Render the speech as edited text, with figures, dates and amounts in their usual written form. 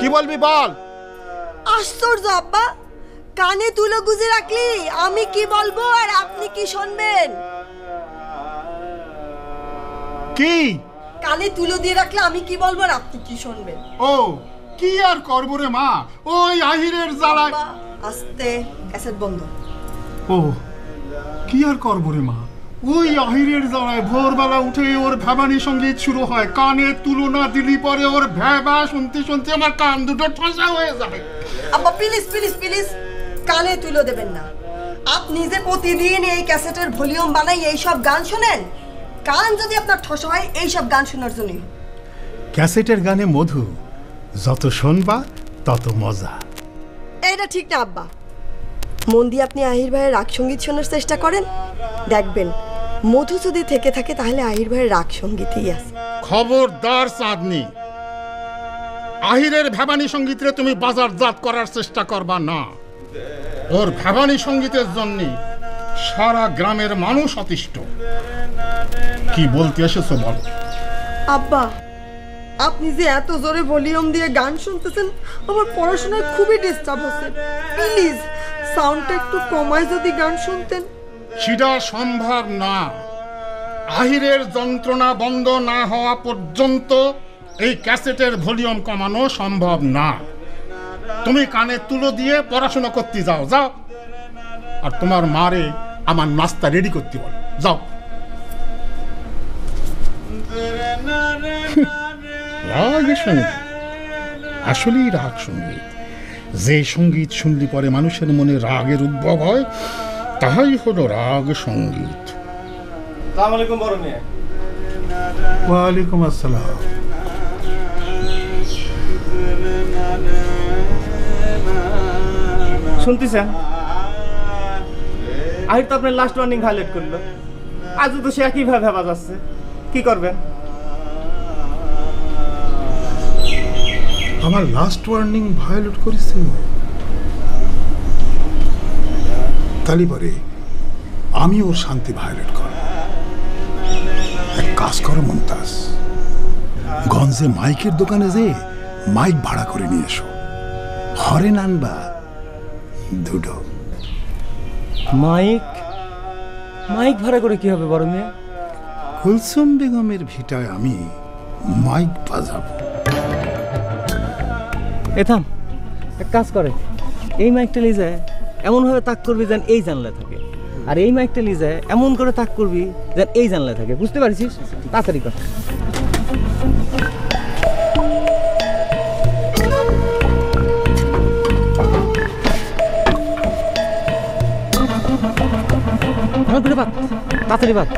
কি বলবি বল। আশ্চর্য আব্বা, কানে তুলো গুজে রাখলি আমি কি বলবো আর আপনি কি শুনবেন? কি কানে তুলো দিয়ে রাখলে আমি কি বলবো আর আপনি কি শুনবেন? ও কি আর করবো রে মা, ওই আহিরের জ্বালায়। আস্তে, ক্যাসেট বন্ধ। ও কি আর করবো রে মা, ওই আহিরের জ্বালায় ভোরবেলা উঠে ওর ভ্যাবানি সঙ্গীত শুরু হয়। কানে তুলো না দিলি পরে ওর ভ্যাবা শুনতে শুনতে আমার কান দুটো ঠসা হয়ে যাবে। আব্বা প্লিজ প্লিজ প্লিজ কানে তুলো দেবেন না। আপনি যে প্রতিদিন এই ক্যাসেটের ভলিউম বানাই এইসব গান শোনেন, কান যদি আপনার ঠসা হয় এইসব গান শোনার জন্য। ক্যাসেটের গানে মধু, যত শুনবা তত মজা। এইটা ঠিক না আব্বা। মন দিয়ে আপনি আহির ভাইয়ের রাগ সঙ্গীত শোনার চেষ্টা করেন, দেখবেন মধু যদি থেকে থাকে তাহলে আহির ভাইয়ের রাগ সঙ্গীতই আছে। খবরদার চাঁদনি, আহিরের ভ্যাবানি সঙ্গীতে তুমি বাজারজাত করার চেষ্টা করবা না। ওর ভ্যাবানি সঙ্গীতের জন্য সারা গ্রামের মানুষ অতিষ্ঠ। কি বলতে এসেছো বল। আব্বা আপনি যে এত জোরে ভলিউম দিয়ে গান শুনতেছেন আমার পড়াশোনায় খুবই ডিস্টার্ব হচ্ছে। প্লিজ সাউন্ডটা একটু কমায় যদি গান শুনতেন। সেটা সম্ভব না। আহিরের যন্ত্রণা বন্ধ না হওয়া পর্যন্ত এই ক্যাসেটের ভলিউম কমানো সম্ভব না। তুমি কানে তুলো দিয়ে পড়াশোনা করতে যাও, যাও। আর তোমার মারে আমার নাস্তা রেডি করতে বল, যাও। রাগ সঙ্গীত, আসলেই রাগ সঙ্গীত। যে সঙ্গীত শুনলে পরে মানুষের মনে রাগের উদ্ভব হয় তাহাই হলো রাগ সঙ্গীত। আসসালামু আলাইকুম বড় মিয়া। ওয়ালাইকুম আসসালাম। শুনতেছেন, আহির তো আপনার লাস্ট ওয়ার্নিং ভায়োলেট করলো। আজও তো সে একইভাবে ভাবা যাচ্ছে, কি করবেন? আমার লাস্ট ওয়ার্নিং ভায়োলেট করেছে? তালি পরে আমি ওর শান্তি ভায়োলেট করব। এক কাজ করো মুমতাজ, গঞ্জে মাইকের দোকানে যে মাইক ভাড়া করে নিয়ে এসো। হরেন আনবা দুটো। মাইক মাইক ভাড়া করে কি হবে বড় মিয়া? কুলসুম বেগমের ভিটায় আমি মাইক বাজাবো। থাম, এক কাজ করে, এই মাইকটা নিয়ে যায় এমনভাবে তাক করবি যেন এই জানলা থাকে, আর এই মাইকটা নিয়ে যায় এমন করে তাক করবি যেন এই জানলা থাকে। বুঝতে পারছিস? তাড়াতাড়ি কর। তাড়াতাড়ি বাদ।